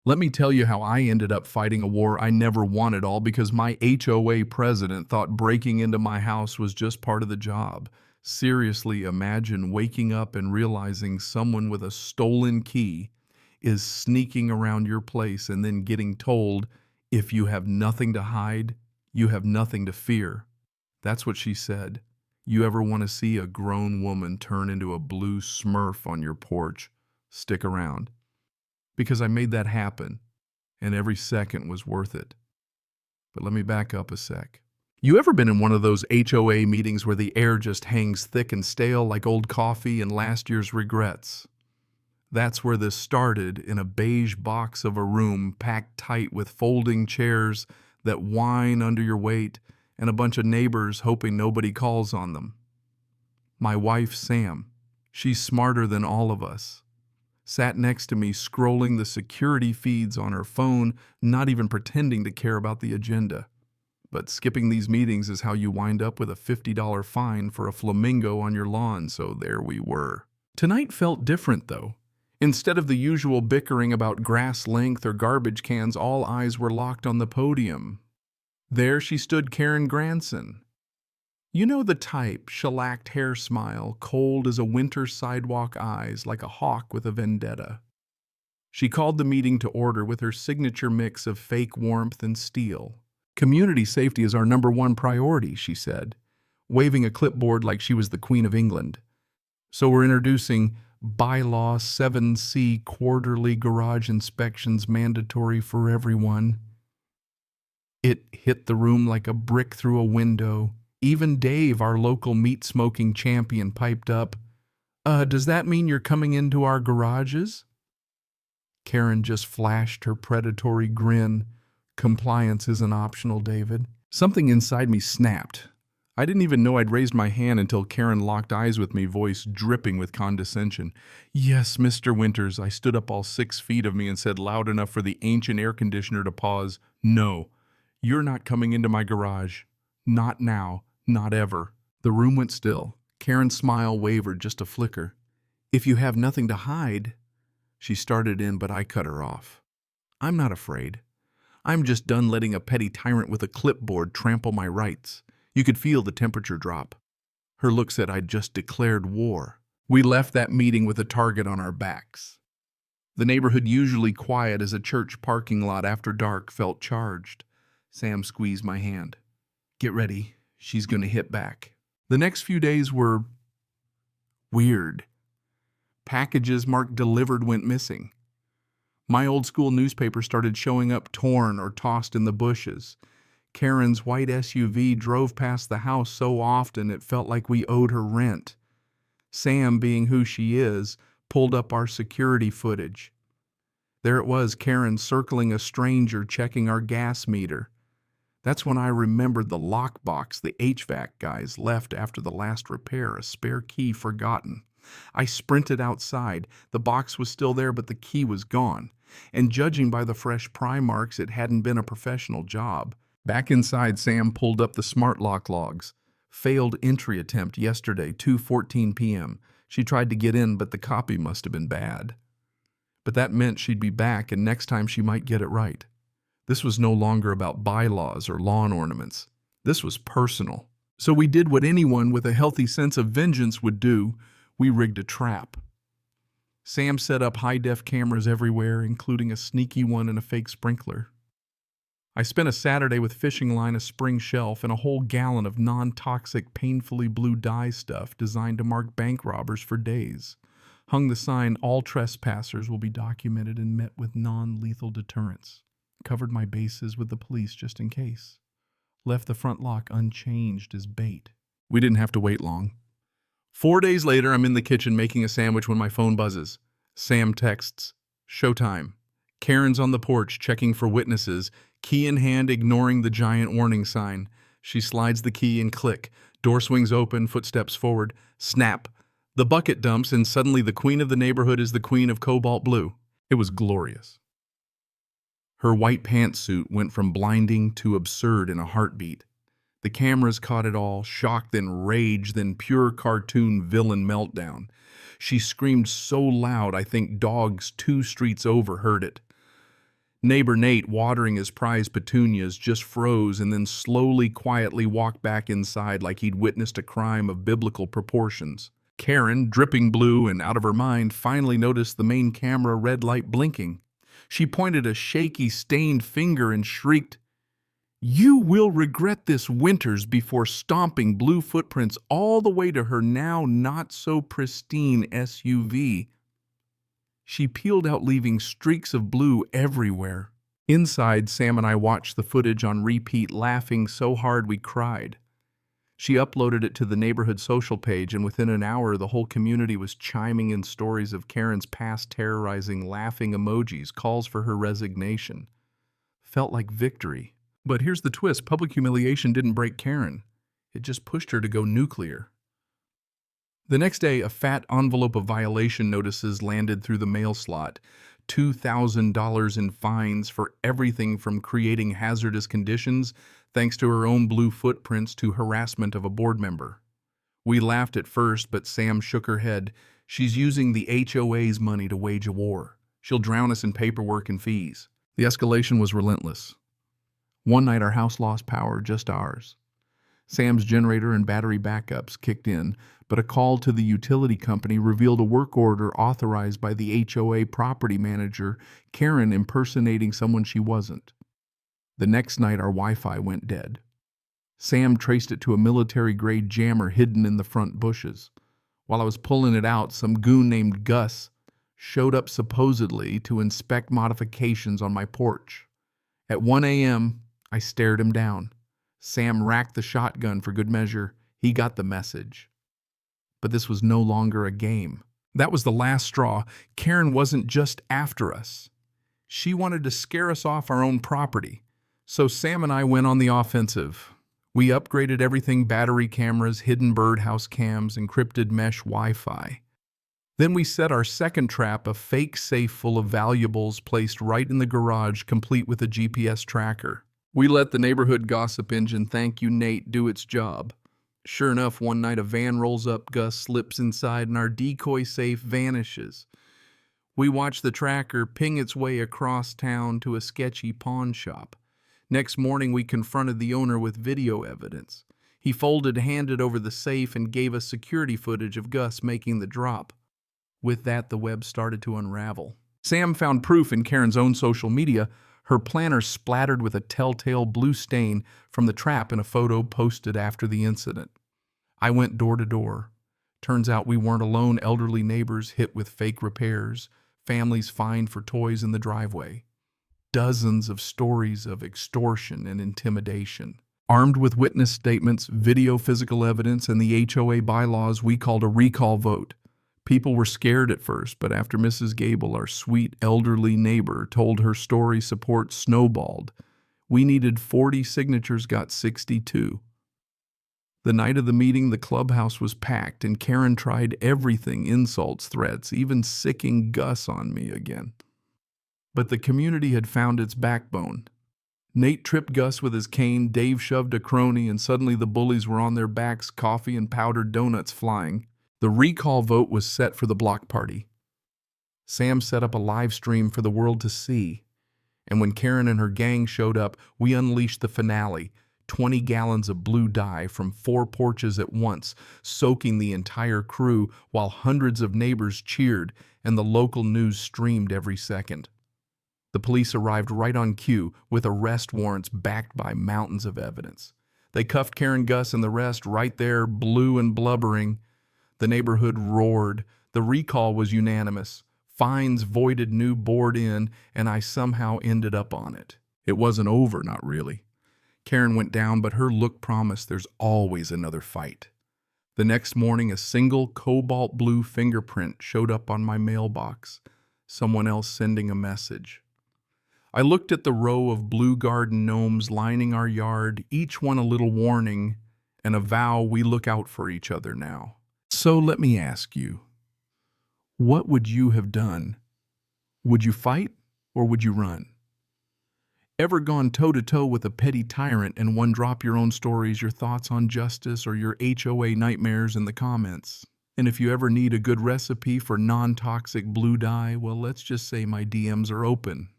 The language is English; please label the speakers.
Speaker 1: Let me tell you how I ended up fighting a war I never wanted, all because my HOA president thought breaking into my house was just part of the job. Seriously, imagine waking up and realizing someone with a stolen key is sneaking around your place and then getting told, if you have nothing to hide, you have nothing to fear. That's what she said. You ever want to see a grown woman turn into a blue smurf on your porch? Stick around. Because I made that happen, and every second was worth it. But let me back up a sec. You ever been in one of those HOA meetings where the air just hangs thick and stale like old coffee and last year's regrets? That's where this started, in a beige box of a room packed tight with folding chairs that whine under your weight and a bunch of neighbors hoping nobody calls on them. My wife, Sam, she's smarter than all of us, sat next to me scrolling the security feeds on her phone, not even pretending to care about the agenda. But skipping these meetings is how you wind up with a $50 fine for a flamingo on your lawn, so there we were. Tonight felt different, though. Instead of the usual bickering about grass length or garbage cans, all eyes were locked on the podium. There she stood, Karen Granson. You know the type, shellacked hair smile, cold as a winter sidewalk, eyes like a hawk with a vendetta. She called the meeting to order with her signature mix of fake warmth and steel. Community safety is our #1 priority, she said, waving a clipboard like she was the Queen of England. So we're introducing Bylaw 7C, quarterly garage inspections mandatory for everyone. It hit the room like a brick through a window. Even Dave, our local meat-smoking champion, piped up, does that mean you're coming into our garages? Karen just flashed her predatory grin. Compliance isn't optional, David. Something inside me snapped. I didn't even know I'd raised my hand until Karen locked eyes with me, voice dripping with condescension. Yes, Mr. Winters. I stood up all 6 feet of me and said loud enough for the ancient air conditioner to pause, no, you're not coming into my garage. Not now. Not ever. The room went still. Karen's smile wavered just a flicker. If you have nothing to hide, she started in, but I cut her off. I'm not afraid. I'm just done letting a petty tyrant with a clipboard trample my rights. You could feel the temperature drop. Her look said I'd just declared war. We left that meeting with a target on our backs. The neighborhood, usually quiet as a church parking lot after dark, felt charged. Sam squeezed my hand. Get ready. She's going to hit back. The next few days were weird. Packages marked delivered went missing. My old school newspaper started showing up torn or tossed in the bushes. Karen's white SUV drove past the house so often it felt like we owed her rent. Sam, being who she is, pulled up our security footage. There it was, Karen circling a stranger checking our gas meter. That's when I remembered the lockbox the HVAC guys left after the last repair, a spare key forgotten. I sprinted outside. The box was still there, but the key was gone. And judging by the fresh pry marks, it hadn't been a professional job. Back inside, Sam pulled up the smart lock logs. Failed entry attempt yesterday, 2:14 p.m. She tried to get in, but the copy must have been bad. But that meant she'd be back, and next time she might get it right. This was no longer about bylaws or lawn ornaments. This was personal. So we did what anyone with a healthy sense of vengeance would do. We rigged a trap. Sam set up high-def cameras everywhere, including a sneaky one and a fake sprinkler. I spent a Saturday with fishing line, a spring shelf, and a whole gallon of non-toxic, painfully blue dye stuff designed to mark bank robbers for days. Hung the sign, all trespassers will be documented and met with non-lethal deterrence. Covered my bases with the police just in case. Left the front lock unchanged as bait. We didn't have to wait long. 4 days later, I'm in the kitchen making a sandwich when my phone buzzes. Sam texts, "Showtime." Karen's on the porch checking for witnesses, key in hand, ignoring the giant warning sign. She slides the key and click. Door swings open, footsteps forward. Snap. The bucket dumps, and suddenly the queen of the neighborhood is the queen of cobalt blue. It was glorious. Her white pantsuit went from blinding to absurd in a heartbeat. The cameras caught it all, shock, then rage, then pure cartoon villain meltdown. She screamed so loud I think dogs 2 streets over heard it. Neighbor Nate, watering his prized petunias, just froze and then slowly, quietly walked back inside like he'd witnessed a crime of biblical proportions. Karen, dripping blue and out of her mind, finally noticed the main camera red light blinking. She pointed a shaky, stained finger and shrieked, "You will regret this, Winters," before stomping blue footprints all the way to her now not-so-pristine SUV. She peeled out, leaving streaks of blue everywhere. Inside, Sam and I watched the footage on repeat, laughing so hard we cried. She uploaded it to the neighborhood social page, and within an hour, the whole community was chiming in stories of Karen's past, terrorizing, laughing emojis, calls for her resignation. Felt like victory. But here's the twist: public humiliation didn't break Karen. It just pushed her to go nuclear. The next day, a fat envelope of violation notices landed through the mail slot. $2,000 in fines for everything from creating hazardous conditions, thanks to her own blue footprints, to harassment of a board member. We laughed at first, but Sam shook her head. She's using the HOA's money to wage a war. She'll drown us in paperwork and fees. The escalation was relentless. One night, our house lost power, just ours. Sam's generator and battery backups kicked in, but a call to the utility company revealed a work order authorized by the HOA property manager, Karen impersonating someone she wasn't. The next night, our Wi-Fi went dead. Sam traced it to a military-grade jammer hidden in the front bushes. While I was pulling it out, some goon named Gus showed up supposedly to inspect modifications on my porch. At 1 a.m., I stared him down. Sam racked the shotgun for good measure. He got the message. But this was no longer a game. That was the last straw. Karen wasn't just after us. She wanted to scare us off our own property. So Sam and I went on the offensive. We upgraded everything: battery cameras, hidden birdhouse cams, encrypted mesh Wi-Fi. Then we set our second trap, a fake safe full of valuables placed right in the garage, complete with a GPS tracker. We let the neighborhood gossip engine, thank you Nate, do its job. Sure enough, one night a van rolls up, Gus slips inside, and our decoy safe vanishes. We watch the tracker ping its way across town to a sketchy pawn shop. Next morning, we confronted the owner with video evidence. He handed over the safe, and gave us security footage of Gus making the drop. With that, the web started to unravel. Sam found proof in Karen's own social media, her planner splattered with a telltale blue stain from the trap in a photo posted after the incident. I went door to door. Turns out we weren't alone. Elderly neighbors hit with fake repairs, families fined for toys in the driveway. Dozens of stories of extortion and intimidation. Armed with witness statements, video, physical evidence, and the HOA bylaws, we called a recall vote. People were scared at first, but after Mrs. Gable, our sweet elderly neighbor, told her story, support snowballed. We needed 40 signatures, got 62. The night of the meeting, the clubhouse was packed, and Karen tried everything: insults, threats, even sicking Gus on me again. But the community had found its backbone. Nate tripped Gus with his cane, Dave shoved a crony, and suddenly the bullies were on their backs, coffee and powdered donuts flying. The recall vote was set for the block party. Sam set up a live stream for the world to see. And when Karen and her gang showed up, we unleashed the finale: 20 gallons of blue dye from 4 porches at once, soaking the entire crew, while hundreds of neighbors cheered and the local news streamed every second. The police arrived right on cue with arrest warrants backed by mountains of evidence. They cuffed Karen, Gus, and the rest right there, blue and blubbering. The neighborhood roared. The recall was unanimous. Fines voided, new board in, and I somehow ended up on it. It wasn't over, not really. Karen went down, but her look promised there's always another fight. The next morning, a single cobalt blue fingerprint showed up on my mailbox, someone else sending a message. I looked at the row of blue garden gnomes lining our yard, each one a little warning, and a vow we look out for each other now. So let me ask you, what would you have done? Would you fight or would you run? Ever gone toe-to-toe with a petty tyrant and one? Drop your own stories, your thoughts on justice, or your HOA nightmares in the comments. And if you ever need a good recipe for non-toxic blue dye, well, let's just say my DMs are open.